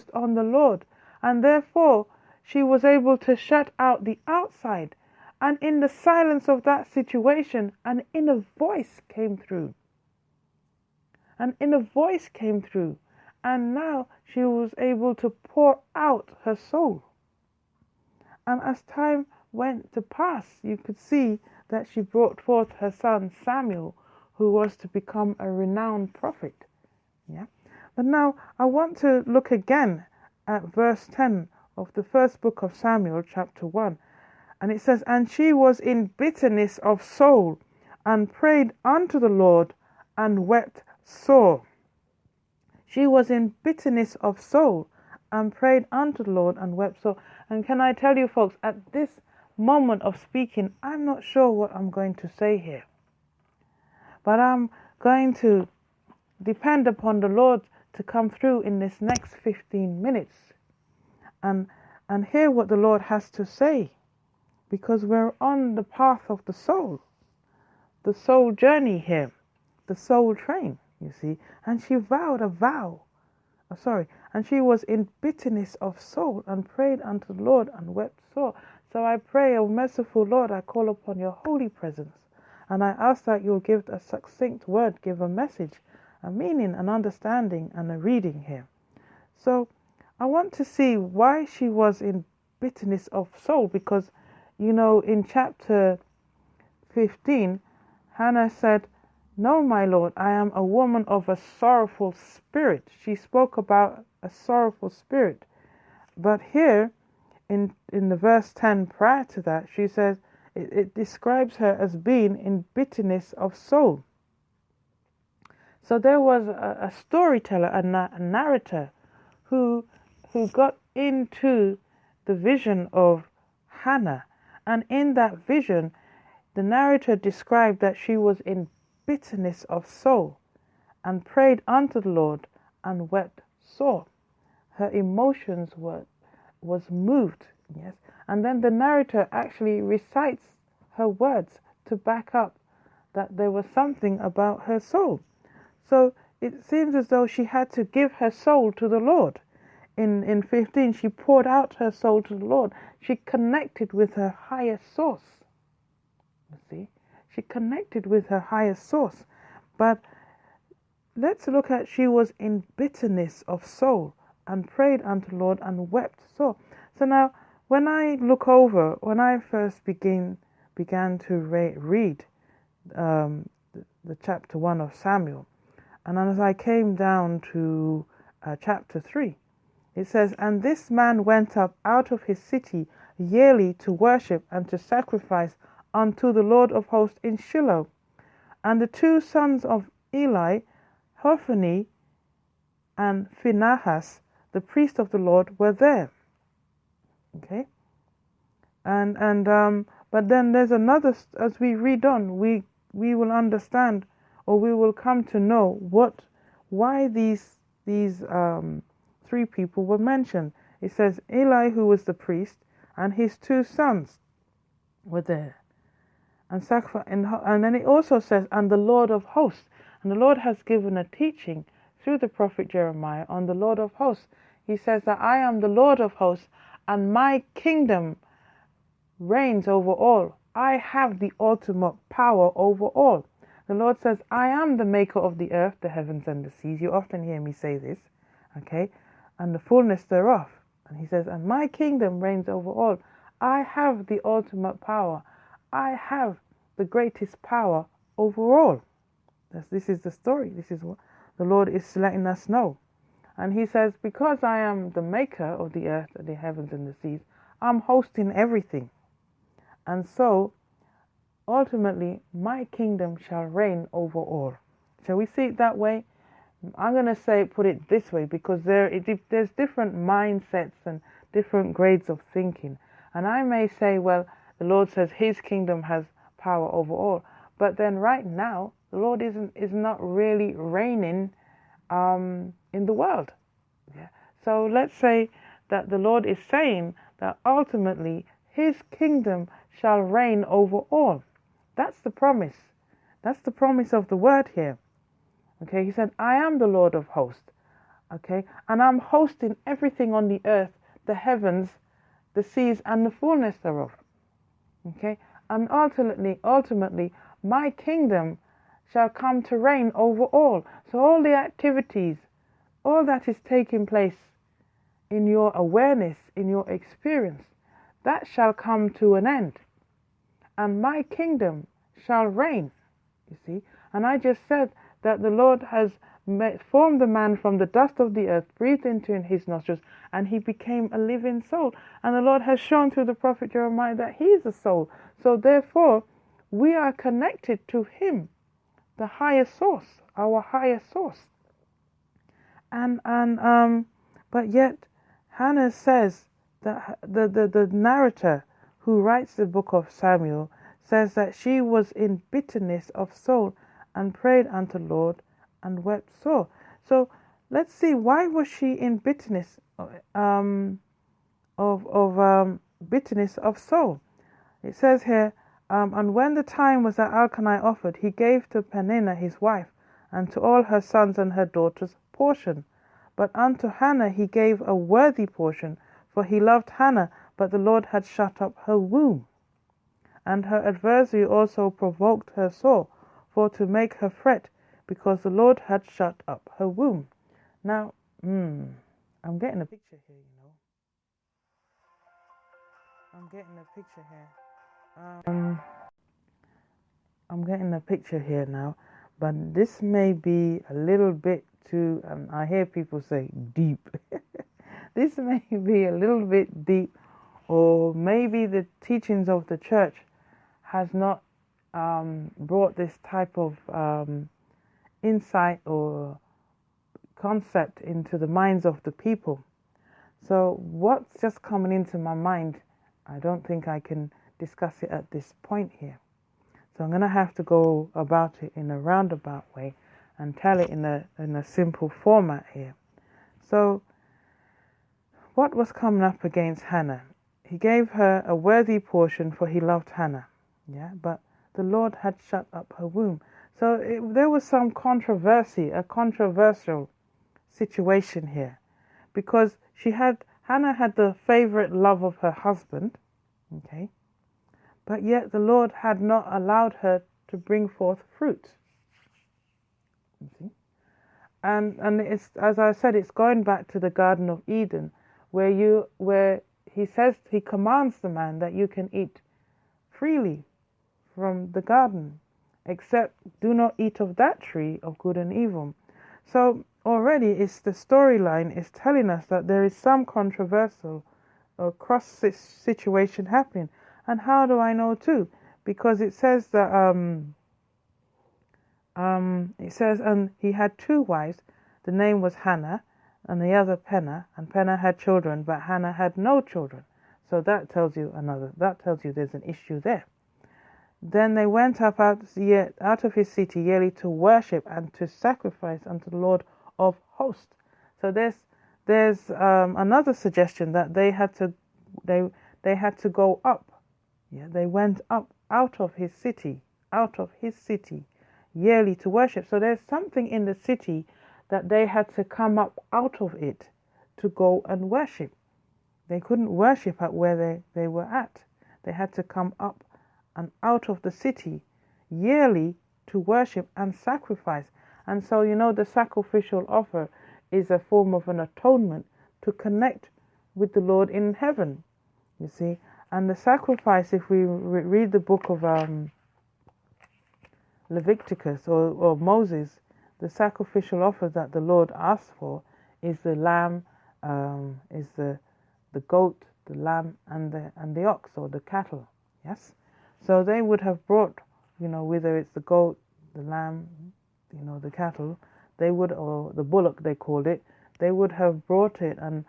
focused on the Lord, and therefore she was able to shut out the outside. And in the silence of that situation, an inner voice came through. An inner voice came through, and now she was able to pour out her soul. And as time went to pass, you could see that she brought forth her son Samuel, who was to become a renowned prophet. Yeah. But now I want to look again at verse 10 of the first book of Samuel, chapter 1. And it says, "And she was in bitterness of soul, and prayed unto the Lord, and wept sore." She was in bitterness of soul, and prayed unto the Lord, and wept sore. And can I tell you, folks, at this moment of speaking, I'm not sure what I'm going to say here. But I'm going to depend upon the Lord to come through in this next 15 minutes and hear what the Lord has to say, because we're on the path of the soul journey here, the soul train, you see. And she vowed a vow, and she was in bitterness of soul, and prayed unto the Lord, and wept sore. So I pray, O merciful Lord, I call upon your holy presence, and I ask that you'll give a succinct word, give a message, a meaning, an understanding, and a reading here. So I want to see why she was in bitterness of soul, because, you know, in chapter 15, Hannah said, "No, my Lord, I am a woman of a sorrowful spirit." She spoke about a sorrowful spirit. But here, in the verse 10 prior to that, she says, it describes her as being in bitterness of soul. So there was a storyteller, a narrator, who got into the vision of Hannah. And in that vision, the narrator described that she was in bitterness of soul, and prayed unto the Lord, and wept sore. Her emotions was moved, yes. And then the narrator actually recites her words to back up that there was something about her soul. So it seems as though she had to give her soul to the Lord. In 15, she poured out her soul to the Lord. She connected with her higher source. You see, she connected with her higher source. But let's look at, she was in bitterness of soul, and prayed unto the Lord, and wept sore. So now, when I first began to read the chapter 1 of Samuel, and as I came down to chapter 3, it says, "And this man went up out of his city yearly to worship and to sacrifice unto the Lord of hosts in Shiloh. And the two sons of Eli, Hophni and Phinehas, the priest of the Lord, were there." Okay, but then there's another. As we read on, we will understand, or we will come to know why these three people were mentioned. It says Eli, who was the priest, and his two sons were there, and then it also says, "And the Lord of hosts." And the Lord has given a teaching through the prophet Jeremiah on the Lord of hosts. He says that I am the Lord of hosts, and my kingdom reigns over all. I have the ultimate power over all. The Lord says, I am the maker of the earth, the heavens, and the seas. You often hear me say this, okay? And the fullness thereof. And he says, and my kingdom reigns over all. I have the ultimate power. I have the greatest power over all. This is the story. This is what the Lord is letting us know. And he says, because I am the maker of the earth, the heavens, and the seas, I'm hosting everything. And so, ultimately, my kingdom shall reign over all. Shall we see it that way? I'm going to put it this way, because there's different mindsets and different grades of thinking. And I may say, well, the Lord says his kingdom has power over all. But then right now, the Lord is not really reigning in the world. Yeah. So let's say that the Lord is saying that ultimately his kingdom shall reign over all. That's the promise. That's the promise of the word here. Okay, he said, I am the Lord of hosts. Okay, and I'm hosting everything on the earth, the heavens, the seas, and the fullness thereof. Okay, and ultimately, my kingdom shall come to reign over all. So all the activities, all that is taking place in your awareness, in your experience, that shall come to an end, and my kingdom shall reign. You see, and I just said that the Lord has formed the man from the dust of the earth, breathed into his nostrils, and he became a living soul. And the Lord has shown through the prophet Jeremiah that he is a soul. So therefore, we are connected to him, the higher source, our higher source. But yet, Hannah says that the narrator who writes the book of Samuel says that she was in bitterness of soul and prayed unto Lord and wept sore. So let's see, why was she in bitterness bitterness of soul? It says here, and when the time was that Elkanah offered, he gave to Peninnah his wife and to all her sons and her daughters portion. But unto Hannah he gave a worthy portion, for he loved Hannah, but the Lord had shut up her womb. And her adversary also provoked her sore, for to make her fret, because the Lord had shut up her womb. Now, I'm getting a picture here, you know. I'm getting a picture here now, but this may be a little bit too, I hear people say deep. This may be a little bit deep, or maybe the teachings of the church has not brought this type of insight or concept into the minds of the people. So what's just coming into my mind, I don't think I can discuss it at this point here. So I'm going to have to go about it in a roundabout way and tell it in a simple format here. So what was coming up against Hannah? He gave her a worthy portion, for he loved Hannah. Yeah, but the Lord had shut up her womb. So there was some controversy, a controversial situation here, because Hannah had the favorite love of her husband, okay, but yet the Lord had not allowed her to bring forth fruit. You see? And it's, as I said, it's going back to the Garden of Eden, where he commands the man that you can eat freely from the garden, except do not eat of that tree of good and evil. So already the storyline is telling us that there is some controversial or cross situation happening. And how do I know too? Because it says that and he had two wives. The name was Hannah, and the other Peninnah, and Peninnah had children, but Hannah had no children. So that tells you there's an issue there. Then they went up out of his city yearly to worship and to sacrifice unto the Lord of hosts. So there's another suggestion that they had to go up. Yeah, they went up out of his city yearly to worship. So there's something in the city that they had to come up out of it to go and worship. They couldn't worship at where they were at. They had to come up and out of the city yearly to worship and sacrifice. And so, the sacrificial offer is a form of an atonement to connect with the Lord in heaven, you see. And the sacrifice, if we read the book of Leviticus or Moses, the sacrificial offer that the Lord asked for is the lamb, is the goat, the lamb, and the ox or the cattle. Yes. So they would have brought, whether it's the goat, the lamb, the cattle, or the bullock they called it, they would have brought it and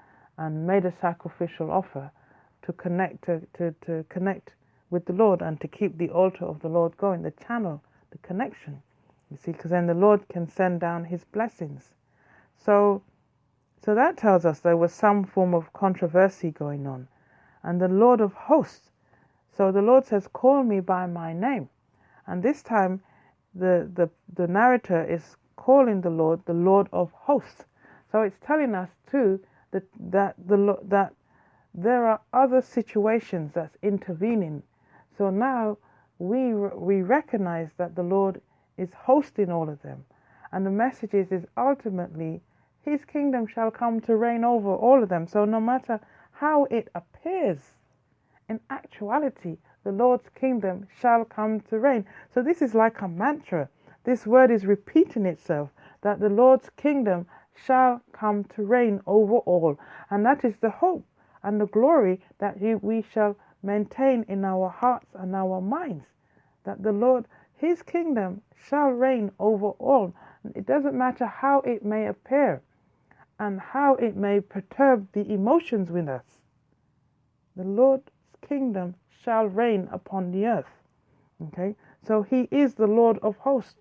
made a sacrificial offer to connect to connect with the Lord and to keep the altar of the Lord going, the channel, the connection. You see, because then the Lord can send down his blessings. So that tells us there was some form of controversy going on. And the Lord of hosts, so the Lord says, call me by my name. And this time the narrator is calling the Lord of hosts. So it's telling us too that there are other situations that's intervening. So now we recognize that the Lord is hosting all of them, and the message is ultimately His kingdom shall come to reign over all of them. So no matter how it appears, in actuality, the Lord's kingdom shall come to reign. So this is like a mantra. This word is repeating itself, that the Lord's kingdom shall come to reign over all. And that is the hope and the glory that we shall maintain in our hearts and our minds, that the Lord, His kingdom shall reign over all. It doesn't matter how it may appear and how it may perturb the emotions with us. The Lord's kingdom shall reign upon the earth. Okay? So He is the Lord of hosts.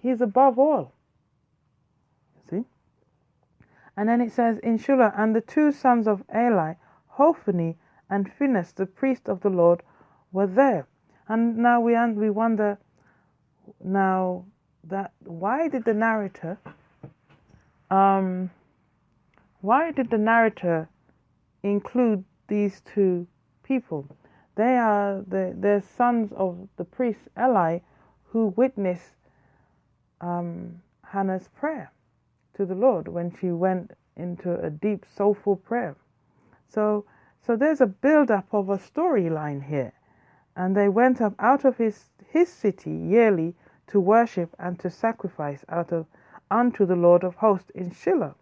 He is above all. See? And then it says in Shiloh, and the two sons of Eli, Hophni and Phinehas, the priest of the Lord, were there. And now we wonder, now that why did the narrator include these two people? They are the sons of the priest Eli, who witnessed Hannah's prayer to the Lord when she went into a deep soulful prayer. So there's a build-up of a storyline here. And they went up out of his city yearly to worship and to sacrifice unto the Lord of hosts in Shiloh.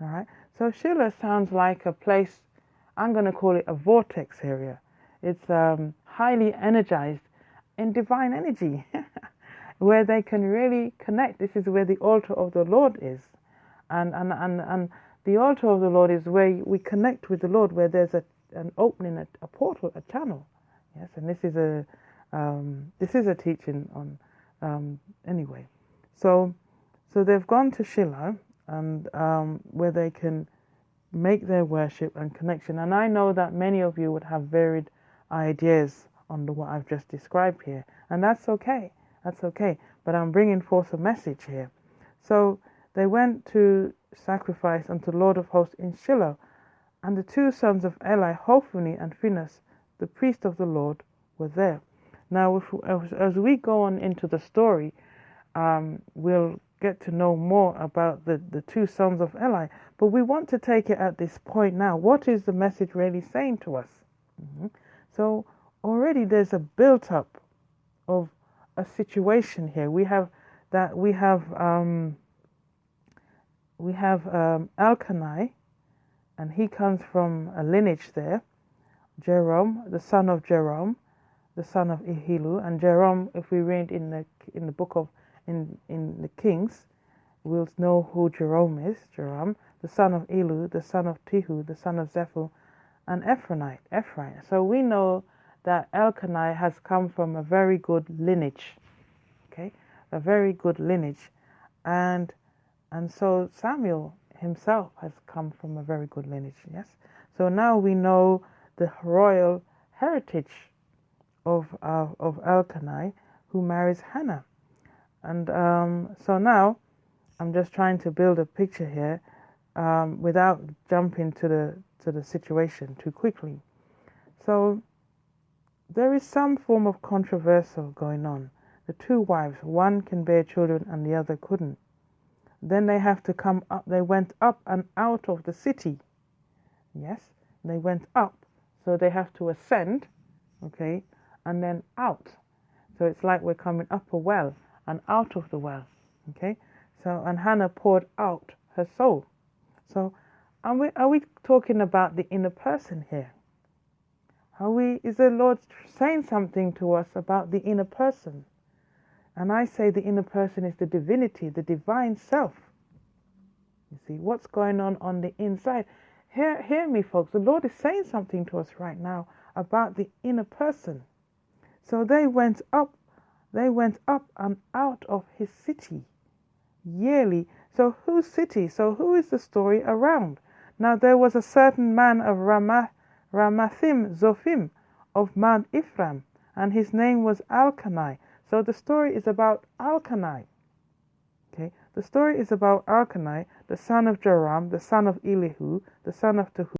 All right. So Shiloh sounds like a place, I'm going to call it a vortex area. It's highly energized in divine energy, where they can really connect. This is where the altar of the Lord is, and the altar of the Lord is where we connect with the Lord, where there's an opening, a portal, a channel. Yes, and this is a teaching on anyway. So they've gone to Shiloh, and where they can make their worship and connection. And I know that many of you would have varied ideas on what I've just described here, and that's okay. That's okay. But I'm bringing forth a message here. So they went to sacrifice unto the Lord of hosts in Shiloh, and the two sons of Eli, Hophni and Phinehas, the priest of the Lord, were there. Now, as we go on into the story, we'll get to know more about the two sons of Eli. But we want to take it at this point now. What is the message really saying to us? So already there's a built-up of a situation here. We have Elkanah, and he comes from a lineage there. Jerome, the son of Jerome, the son of Ehilu, and Jerome, if we read in the book of in the Kings, we'll know who Jerome is. Jerome, the son of Elu, the son of Tihu, the son of Zephu, and Ephraim. So we know that Elkanah has come from a very good lineage. Okay, a very good lineage, and so Samuel himself has come from a very good lineage. Yes. So now we know the royal heritage of Elkanah, who marries Hannah. And so now I'm just trying to build a picture here without jumping to the situation too quickly. So there is some form of controversial going on. The two wives, one can bear children and the other couldn't. Then they have to come up. They went up and out of the city. Yes, they went up. So they have to ascend, okay, and then out. So it's like we're coming up a well and out of the well, okay. So, and Hannah poured out her soul. So are we talking about the inner person here? Is the Lord saying something to us about the inner person? And I say the inner person is the divinity, the divine self. You see, what's going on the inside? Hear me, folks. The Lord is saying something to us right now about the inner person. So they went up and out of his city yearly. So whose city? So who is the story around? Now there was a certain man of Ramathim Zophim of Mount Ephraim, and his name was Elkanah. So the story is about Elkanah. Okay, The story is about Elkanah, the son of Joram, the son of Elihu, the son of Tehu,